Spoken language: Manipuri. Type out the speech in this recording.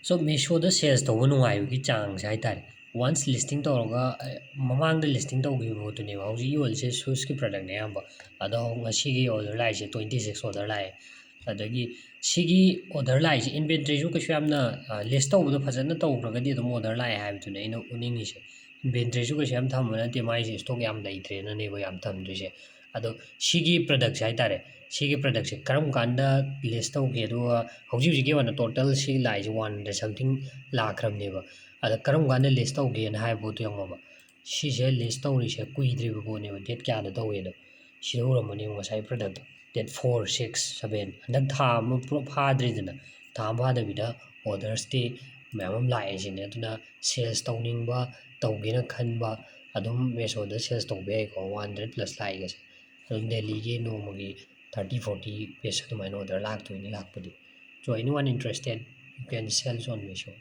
ꯁꯣ ꯃꯤꯁꯣꯗ ꯁꯦꯜꯁ ꯇꯧꯕ ꯅꯨꯡꯉꯥꯏꯕꯒꯤ ꯆꯥꯡꯁꯦ ꯍꯥꯏꯇꯥꯔꯦ ꯋꯥꯟꯁ ꯂꯤꯁꯇꯤꯡ ꯇꯧꯔꯒ ꯃꯃꯥꯡꯗ ꯂꯤꯁꯇꯤꯡ ꯇꯧꯈꯤꯕ ꯄꯣꯠꯇꯨꯅꯦꯕ ꯍꯧꯖꯤꯛ ꯌꯣꯜꯂꯤꯁꯦ ꯁꯨꯁꯀꯤ ꯄ꯭ꯔꯗꯛꯅꯦ ꯑꯌꯥꯝꯕ ꯑꯗꯣ ꯉꯁꯤꯒꯤ ꯑꯣꯔꯗꯔ ꯂꯥꯛꯏꯁꯦ 26 ꯑꯣꯔꯗर ꯂꯥꯛꯑꯦ ꯑꯗꯒꯤ ꯁꯤꯒꯤ ꯑꯣꯔꯗꯔ ꯂꯥꯛꯏꯁꯦ ꯏꯟꯚꯦꯟꯇ꯭ꯔꯤꯁꯨ ꯀꯩꯁꯨ ꯌꯥꯝꯅ ꯂꯤꯁ ꯇꯧꯕꯗꯣ ꯐꯖꯅ ꯇꯧꯈ꯭ꯔꯒꯗꯤ ꯑꯗꯨꯝ ꯑꯣꯔꯗꯔ ꯂꯥꯛꯑꯦ ꯍꯥꯏꯕꯗꯨꯅꯦ ꯑꯩꯅ ꯎꯠꯅꯤꯡꯉꯤꯁꯦ ꯏꯟꯚꯦꯟꯇ꯭ꯔꯤꯁꯨ ꯀꯩꯁꯨ ꯌꯥꯝ ꯊꯝꯕ ꯅꯠꯇꯦ ꯃꯥꯏꯁꯦ ꯁ꯭ꯇꯣꯛ ꯌꯥꯝ ꯂꯩꯇ꯭ꯔꯦꯅꯅꯦꯕ ꯌꯥꯝ ꯊꯝꯗ꯭ꯔꯤꯁꯦ ꯑꯗꯣ ꯁꯤꯒꯤ ꯄ꯭ꯔꯗꯛꯁꯦ ꯍꯥꯏꯇꯥꯔꯦ ꯁꯤꯒꯤ ꯄ꯭ꯔꯗꯛꯁꯦ ꯀꯔꯝ ꯀꯥꯟꯗ ꯂꯤꯁ ꯇꯧꯒꯦ ꯑꯗꯨꯒ ꯍꯧꯖꯤꯛꯀꯤ ꯑꯣꯏꯅ ꯇꯣꯇꯦꯜ ꯁꯤ ꯂꯥꯛꯏꯁꯦ 100 ꯁꯝꯊꯤꯡ ꯂꯥꯛꯈ꯭ꯔꯕꯅꯦꯕ ꯑꯗ ꯀꯔꯝ ꯀꯥꯟꯗ ꯂꯤꯁ ꯇꯧꯒꯦꯅ ꯍꯥꯏꯕ ꯄꯣꯠꯇꯣ ꯌꯦꯡꯉꯣꯕ ꯁꯤꯁꯦ ꯂꯤꯁ ꯇꯧꯔꯤꯁꯦ ꯀꯨꯏꯗ꯭ꯔꯤꯕ ꯄꯣꯠꯅꯦꯕ ꯗꯦꯠ ꯀꯌꯥꯗ ꯇꯧꯋꯦꯗꯣ ꯁꯤꯗ ꯎꯔꯝꯃꯅꯦꯕ ꯉꯁꯥꯏ ꯄ꯭ꯔꯗꯛꯇꯣ ꯗꯦꯠ 4 6 7 ꯍꯟꯗꯛ ꯊꯥ ꯑꯃ ꯄꯨꯂꯞ ꯐꯥꯗ꯭ꯔꯤꯗꯅ ꯊꯥ ꯑꯃ ꯐꯥꯗꯕꯤꯗ ꯑꯣꯔꯗꯔꯁꯇꯤ ꯃꯌꯥꯝ ꯑꯃ ꯂꯥꯛꯑꯦ ꯁꯤꯅꯦ ꯑꯗꯨꯅ ꯁꯦꯜꯁ ꯇꯧꯅꯤꯡꯕ ꯇꯧꯒꯦꯅ ꯈꯟꯕ ꯑꯗꯨꯝ ꯃꯦꯁꯣꯗ ꯁꯦꯜꯁ ꯇꯧꯕ ꯌꯥꯏꯀꯣ 100 + ꯂꯥꯛꯏꯒꯁꯦ ꯑꯗꯨꯝ ꯗꯦꯂꯤꯒꯤ ꯅꯣꯡꯃꯒꯤ 30 40 ꯄꯤꯁ ꯑꯗꯨꯃꯥꯏꯅ ꯑꯣꯔꯗꯔ ꯂꯥꯛꯇꯣꯏꯅꯤ ꯂꯥꯛꯄꯗꯤ ꯁꯣ ꯑꯦꯅꯤ ꯋꯥꯟ ꯏꯟꯇꯔꯦꯁꯇꯦꯠ ꯌꯨ ꯀꯦꯟ ꯁꯦꯜꯁ ꯑꯣꯟ ꯃꯤꯁꯣ